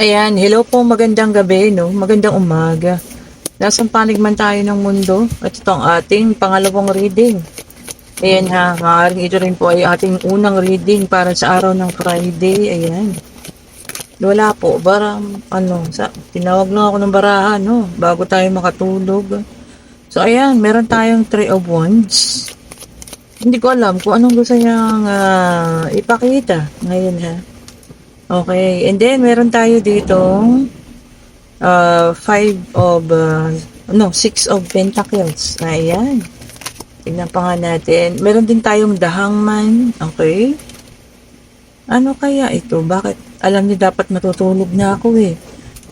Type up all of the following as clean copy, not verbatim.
Ayan, hello po, magandang gabi, no? Magandang umaga. Nasang panig man tayo ng mundo at ito ang ating pangalawang reading. Ayan ha, maaaring ito rin po ay ating unang reading para sa araw ng Friday. Ayan. Wala po, tinawag lang ako ng barahan, no? Bago tayo makatulog. So ayan, meron tayong Three of Wands. Hindi ko alam kung anong gusto niyang ipakita ngayon ha. Okay, and then meron tayo ditong six of pentacles. Ayan. Tignan pa nga natin. Meron din tayong the hangman. Okay. Ano kaya ito? Bakit? Alam niyo dapat matutulog na ako eh.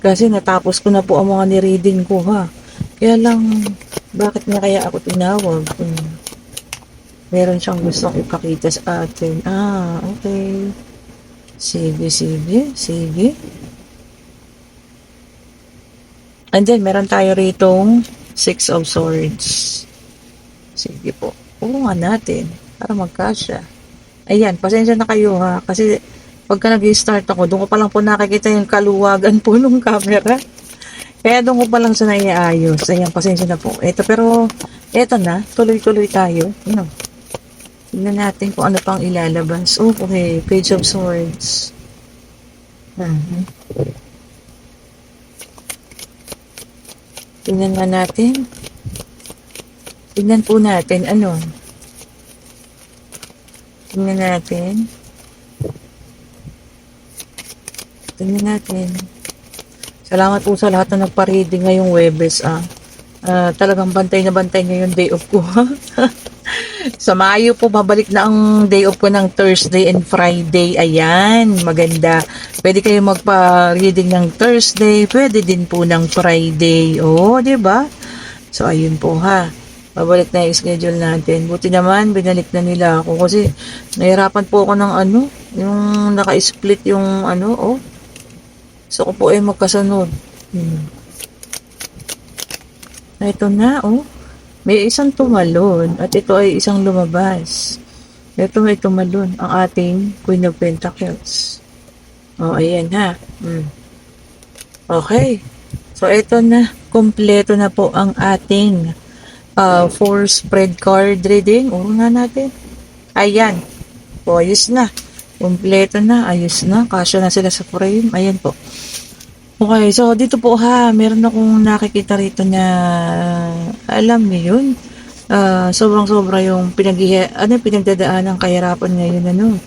Kasi natapos ko na po ang mga ni-reading ko ha. Kaya lang, bakit niya kaya ako tinawag? Meron siyang gustong ipakita sa atin. Okay. Sige. And then, meron tayo ritong Six of Swords. Sige po. Oo nga natin. Para magkasya. Ayan, pasensya na kayo ha. Kasi, pagka nag-start ako, doon ko pa lang po nakikita yung kaluwagan po ng camera. Kaya doon ko pa lang sa naiayos. Ayan, pasensya na po. Eto na. Tuloy-tuloy tayo. Tingnan natin kung ano pang ilalabas. Okay. Page of Swords. Tingnan nga natin. Tingnan po natin. Tingnan natin. Salamat po sa lahat na nagpa-reading ngayong Webes. Talagang bantay na bantay ngayong day off ko. Sa Mayo po, babalik na ang day off ko ng Thursday and Friday. Ayan, maganda. Pwede kayo magpa-reading ng Thursday, pwede din po ng Friday. Di ba? So, ayun po ha. Babalik na yung schedule natin. Buti naman, binalik na nila ako kasi nahirapan po ako ng yung naka-split yung So, ko po ay magkasunod. Ito na, may isang tumalon at ito ay isang lumabas. Ito may tumalon, ang ating Queen of Pentacles. Ayan ha. Okay. So, ito na. Kompleto na po ang ating 4 spread card reading. Nga natin. Ayan. Ayos na. Kompleto na. Ayos na. Kasya na sila sa frame. Ayan po. Okay, so dito po ha, meron akong nakikita rito na alam niyo yun. Sobrang-sobra yung pinagdadaan ng kahirapan ngayon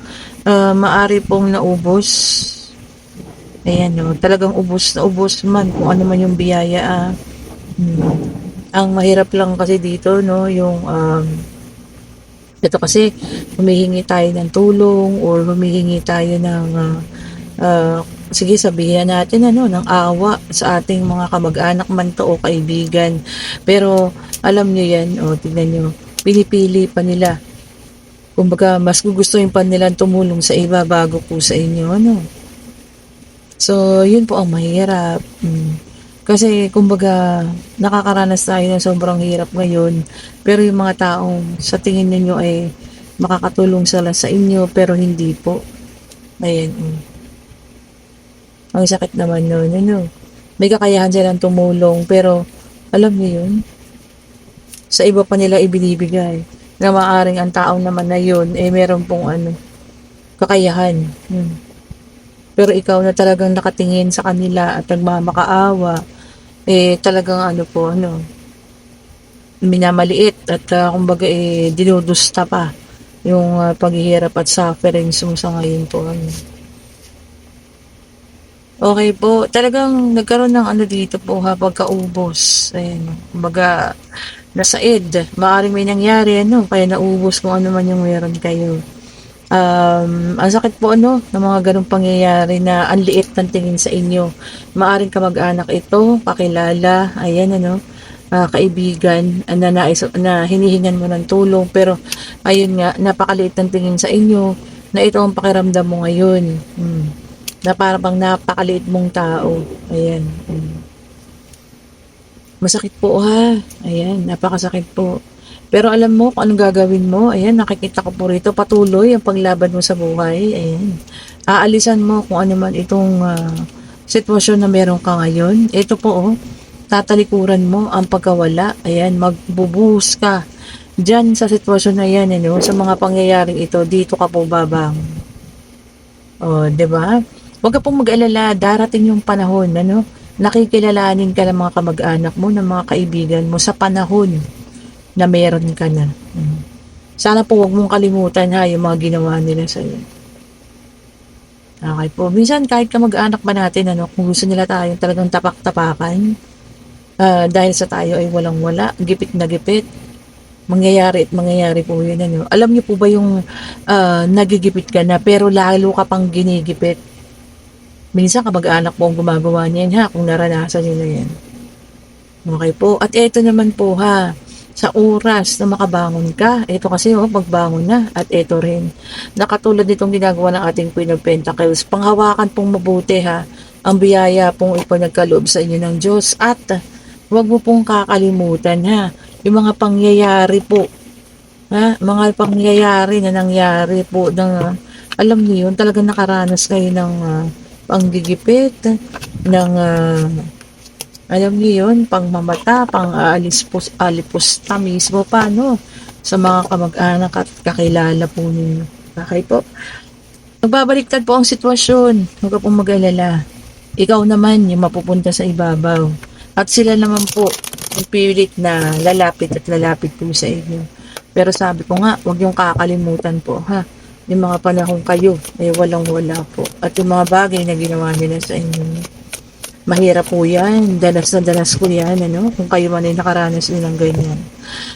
maari pong naubos. Ayan talagang ubos na ubos man kung ano man yung biyaya. Ang mahirap lang kasi dito yung ito kasi humihingi tayo ng tulong or humihingi tayo ng sige sabihin natin ng awa sa ating mga kamag-anak man to o kaibigan. Pero alam nyo yan, tignan nyo, pinipili pa nila. Kumbaga, mas gugustuhin pa nilang tumulong sa iba bago po sa inyo. So, yun po ang mahirap. Kasi, kumbaga, nakakaranas tayo ng sobrang hirap ngayon. Pero yung mga taong sa tingin ninyo ay makakatulong sila sa inyo, pero hindi po. Ayan. Ang sakit naman May kakayahan silang tumulong, pero alam niyo yun, sa iba pa nila ibinibigay. Na maaring ang taong naman na yun, meron pong kakayahan. Pero ikaw na talagang nakatingin sa kanila at nagmamakaawa, talagang minamaliit at kumbaga dinudusta pa yung paghihirap at sufferings mo sa ngayon po. Okay po, talagang nagkaroon ng dito po ha, pagkaubos. Ayan, kumbaga, nasaid. Maaaring may nangyari, kaya naubos kung ano man yung meron kayo. Ang sakit po, ng mga ganong pangyayari na ang liit ng tingin sa inyo. Maaaring kamag-anak ito, kakilala, ayan, kaibigan, na hinihingan mo ng tulong, pero, ayun nga, napakaliit ng tingin sa inyo, na ito ang pakiramdam mo ngayon. Na parang napakaliit mong tao. Ayan. Masakit po ha. Ayan, napakasakit po. Pero alam mo kung anong gagawin mo. Ayan, nakikita ko po rito. Patuloy ang paglaban mo sa buhay. Ayan. Aalisan mo kung ano man itong sitwasyon na meron ka ngayon. Ito po, tatalikuran mo ang pagkawala. Ayan, magbubuhos ka diyan sa sitwasyon na yan, sa mga pangyayaring ito, dito ka po babang. O, di ba? Huwag ka pong mag-alala, darating yung panahon, nakikilalanin ka ng mga kamag-anak mo, ng mga kaibigan mo sa panahon na meron ka na. Sana po huwag mong kalimutan yung mga ginawa nila sa iyo. Okay po. Minsan kahit kamag-anak ba natin, kung gusto nila tayong talagang tapak-tapakan, dahil sa tayo ay walang-wala, gipit na gipit, mangyayari at mangyayari po yun. Alam niyo po ba yung nagigipit ka na pero lalo ka pang ginigipit? Minsan kamag-anak mo ang gumagawa niyan kung naranasan niyo na yan. Okay po. At ito naman po sa oras na makabangon ka, ito kasi magbangon na, at ito rin. Nakatulad nitong ginagawa ng ating Queen of Pentacles, panghawakan pong mabuti ang biyaya pong ipinagkaloob sa inyo ng Diyos, at huwag mo pong kakalimutan yung mga pangyayari po, mga pangyayari na nangyari po, alam niyo yun, talagang nakaranas kayo ng panggigipit, ng alam niyo yun, pangmamata, alipusta mismo sa mga kamag-anak at kakilala po ninyo. Okay po? Magbabaliktad po ang sitwasyon, huwag ka pong mag-alala. Ikaw naman yung mapupunta sa ibabaw. At sila naman po, yung pilit na lalapit at lalapit po sa inyo. Pero sabi ko nga, huwag yung kakalimutan po yung mga panahon kayo ay walang-wala po. At yung mga bagay na ginawa nila sa inyo. Mahirap po yan. Danas na danas ko yan. Kung kayo man ay nakaranas nyo ng ganyan.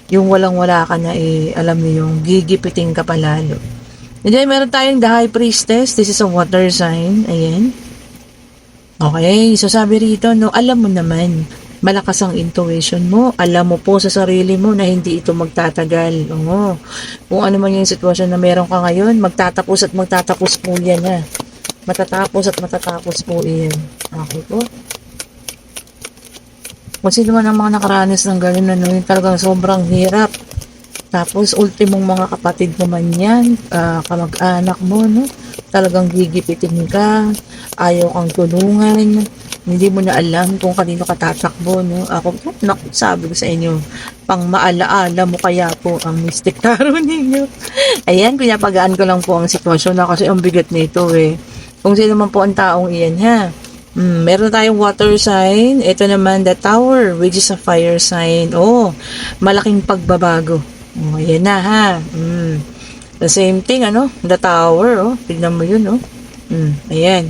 Yung walang-wala ka na alam niyo yung gigipiting ka palalo. And then, meron tayong the High Priestess. This is a water sign. Ayan. Okay. So, sabi rito, alam mo naman, malakas ang intuition mo. Alam mo po sa sarili mo na hindi ito magtatagal. Kung ano man yung sitwasyon na meron ka ngayon, magtatapos at magtatapos po yan Matatapos at matatapos po yan. Okay po. Kung sino man ang mga nakaranas ng gano'n, yung talagang sobrang hirap. Tapos, ultimong mga kapatid mo man yan, kamag-anak mo, talagang gigipitin ka, ayaw kang tulungan, hindi mo na alam kung kanino ka tatakbo, Ako po, sabi ko sa inyo, pang maalaala mo kaya po ang Mystic Tarot ninyo. Ayan, pinapagaan ko lang po ang sitwasyon kasi ang bigat nito Kung sino man po ang taong iyan meron tayong water sign. Ito naman, the Tower, which is a fire sign. Malaking pagbabago. Ayan na The same thing, the Tower, tignan mo yun, ayan.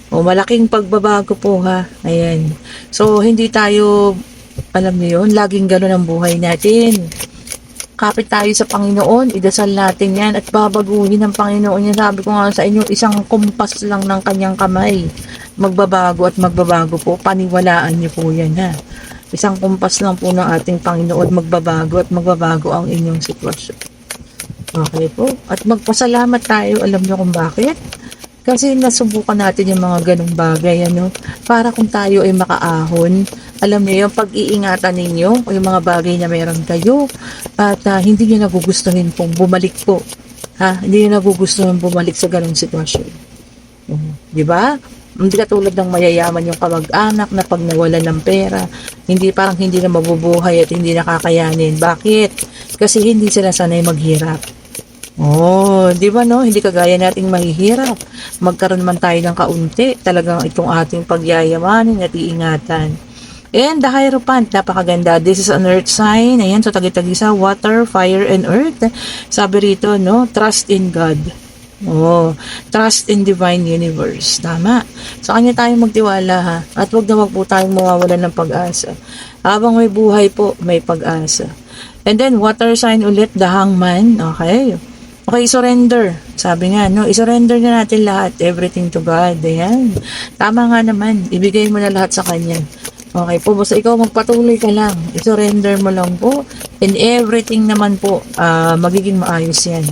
Malaking pagbabago po, ayan. So, hindi tayo, alam niyo yun, laging gano'n ang buhay natin. Kapit tayo sa Panginoon, idasal natin yan, at babaguhin ng Panginoon yan. Sabi ko nga sa inyo, isang kumpas lang ng kanyang kamay. Magbabago at magbabago po, paniwalaan niyo po yan, Isang kumpas lang po ng ating Panginoon, magbabago at magbabago ang inyong sitwasyon. Okay po. At magpasalamat tayo, alam niyo kung bakit? Kasi nasubukan natin yung mga ganong bagay, para kung tayo ay makaahon, alam niyo yung pag-iingatan ninyo, o yung mga bagay na meron kayo, at hindi niyo nagugustuhin pong bumalik po. Hindi niyo nagugustuhin bumalik sa ganong sitwasyon. Di ba? Hindi katulad ng mayayaman yung kamag-anak na pag nawalan ng pera, parang hindi na mabubuhay at hindi nakakayanin. Bakit? Kasi hindi sila sanay maghirap. Di ba Hindi kagaya nating mahihirap. Magkaroon man tayo ng kaunti, talagang itong ating pagyayamanin at iingatan. And the Hierophant, napakaganda. This is an earth sign. Ayan, so tagi-tagisa, water, fire, and earth. Sabi rito, trust in God. Trust in divine universe. Tama. Sa kanya tayo magtiwala at wag na wag po tayong mawawalan ng pag-asa. Habang may buhay po, may pag-asa. And then, water sign ulit, the Hangman. Okay, surrender. Sabi nga, isurrender na natin lahat, everything to God. Ayan. Tama nga naman, ibigay mo na lahat sa Kanya. Okay po, basta ikaw magpatuloy ka lang. I-surrender mo lang po. And everything naman po, magiging maayos yan.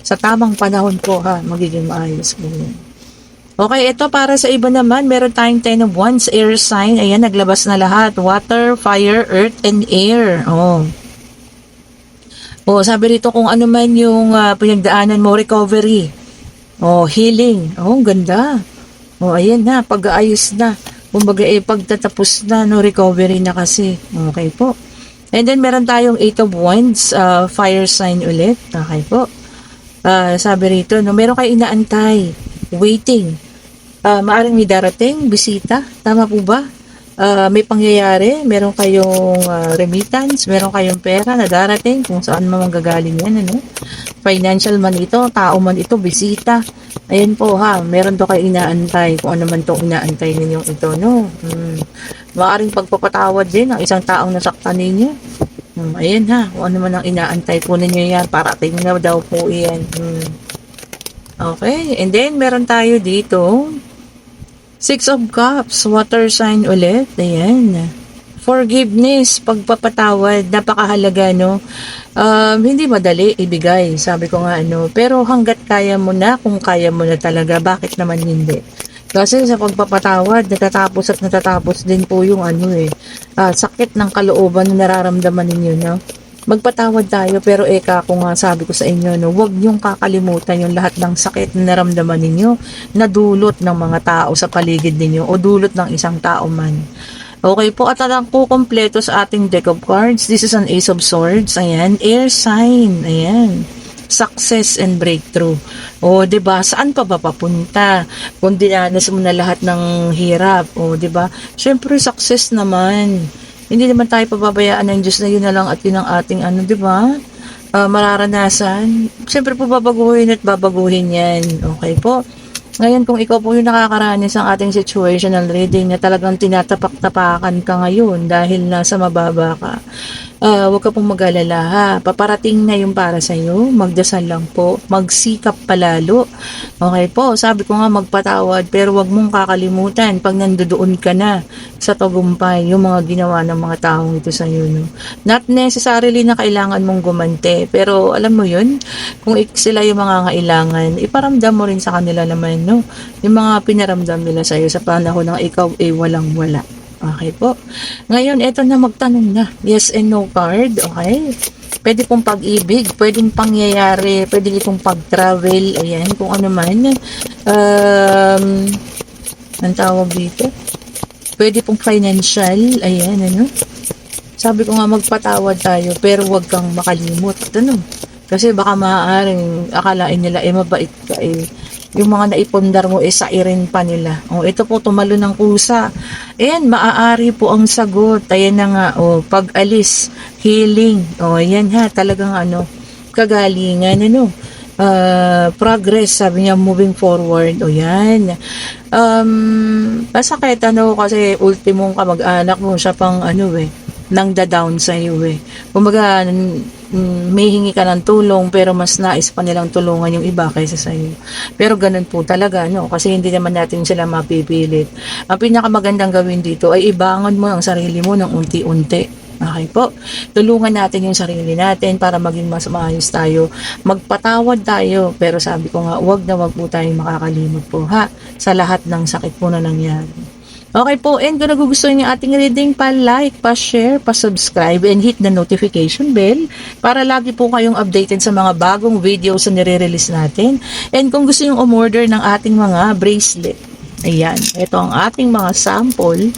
Sa tamang panahon po magiging maayos po yan. Okay, ito para sa iba naman, meron tayong 10 of Wands, air sign. Ayan, naglabas na lahat. Water, fire, earth, and air. Sabi rito kung ano man yung pinagdaanan mo, recovery. Healing. Ang ganda. O, ayan na, pag-aayos na. Kumbaga, pagtatapos na, no, recovery na kasi. Okay po. And then, meron tayong 8 of Wands, fire sign ulit. Okay po. Sabi rito, no, meron kayo inaantay, waiting. Maaring may darating, bisita. Tama po ba? May pangyayari, meron kayong remittance, meron kayong pera na darating, kung saan man manggagaling yan, ano? Financial man ito, tao man ito, bisita. Ayan po ha, meron to kayo inaantay, kung ano man to inaantay ninyong ito, no? Maaring pagpapatawad din ng isang taong nasaktan ninyo. Ayan ha, kung ano man ang inaantay po ninyo yan, parating na daw po yan. Okay, and then meron tayo dito, 6 of Cups, water sign ulit. Ayan. Forgiveness, pagpapatawad, napakahalaga, no? Hindi madali ibigay, sabi ko nga, ano. Pero hanggat kaya mo na, kung kaya mo na talaga, bakit naman hindi? Kasi sa pagpapatawad, natatapos din po yung sakit ng kalooban na nararamdaman ninyo, no? Magpatawad tayo, pero kung nga sabi ko sa inyo, no, huwag niyong kakalimutan yung lahat ng sakit na naramdaman ninyo na dulot ng mga tao sa paligid ninyo o dulot ng isang tao man. Okay po, at lang po kompleto sa ating deck of cards. This is an Ace of Swords. Ayan, air sign. Ayan, success and breakthrough. O, 'di ba? Saan pa ba papunta? Kung dinanas mo na lahat ng hirap, o 'di ba? Syempre success naman. Hindi naman tayo pababayaan ng Diyos na yun na lang at yun ang ating di ba? Mararanasan. Siyempre po babaguhin at babaguhin yan. Okay po. Ngayon, kung ikaw po yung nakakaranas ng ating situational reading na talagang tinatapak-tapakan ka ngayon dahil nasa mababa ka, huwag ka pong mag-alala ha. Paparating na yung para sa'yo. Magdasal lang po. Magsikap palalo. Okay po. Sabi ko nga magpatawad, pero huwag mong kakalimutan pag nandoon ka na sa tagumpay yung mga ginawa ng mga taong ito sa'yo. No? Not necessarily na kailangan mong gumante, pero alam mo yun, kung sila yung mga kailangan, iparamdam mo rin sa kanila naman, no? Yung mga pinaramdam nila sa'yo sa panahon ng ikaw walang-wala. Okay po. Ngayon, eto na, magtanong na. Yes and no card. Okay. Pwede pong pag-ibig, pwedeng pangyayari, pwede itong pag-travel, ayan, kung ano man. Ang tawag dito? Pwede pong financial, ayan, ano. Sabi ko nga magpatawad tayo, pero wag kang makalimot. Ano? Kasi baka maaaring akalain nila, mabait ka, yung mga naipundar mo sairin pa nila. Ito po, tumalo ng kusa. Ayan, maaari po ang sagot. Ayan na nga, pag-alis, healing. Ayan ha, talagang kagalingan, progress, sabi niya, moving forward. Yan. Masakit, kasi ultimong kamag-anak mo, siya pang nang da-down sa iyo Kumbaga, may hingi ka ng tulong pero mas nais pa nilang tulungan yung iba kaysa sa iyo. Pero ganun po talaga, kasi hindi naman natin sila mapipilit. Ang pinakamagandang gawin dito ay ibangon mo ang sarili mo ng unti-unti. Okay po? Tulungan natin yung sarili natin para maging mas maayos tayo. Magpatawad tayo. Pero sabi ko nga, wag na wag po tayong makakalimot po sa lahat ng sakit po na nangyari. Okay po, and kung nagugustuhan yung ating reading, pa-like, pa-share, pa-subscribe, and hit the notification bell para lagi po kayong updated sa mga bagong videos na nire-release natin. And kung gusto yung umorder ng ating mga bracelet, ayan, ito ang ating mga sample.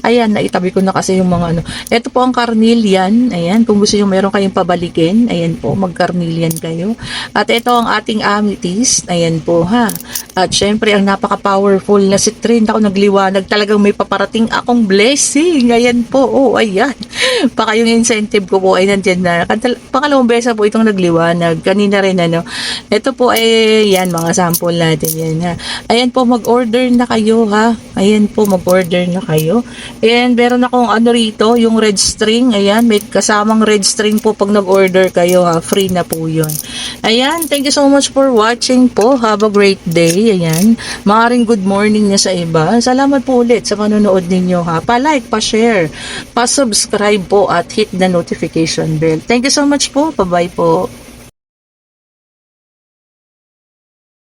Ayan, naitabi ko na kasi yung mga Ito po ang carnelian. Ayan, kung gusto nyo meron kayong pabalikin, ayan po, mag-carnelian kayo. At ito ang ating amethyst. Ayan po At syempre, ang napaka-powerful na citrine. Ako nagliwanag. Talagang may paparating akong blessing. Ayan po. Ayan. Baka yung incentive ko po ay nandyan na. Pangalawang beses po itong nagliwanag. Kanina rin Ito po ay, yan, mga sample natin yan Ayan po, mag-order na kayo Ayan po, mag-order na kayo. And meron akong rito, yung red string. Ayan, may kasamang red string po pag nag-order kayo Free na po yun. Ayan, thank you so much for watching po. Have a great day. Ayan, maaring good morning na sa iba. Salamat po ulit sa panonood ninyo Pa-like, pa-share, pa-subscribe po at hit the notification bell. Thank you so much po. Bye-bye po.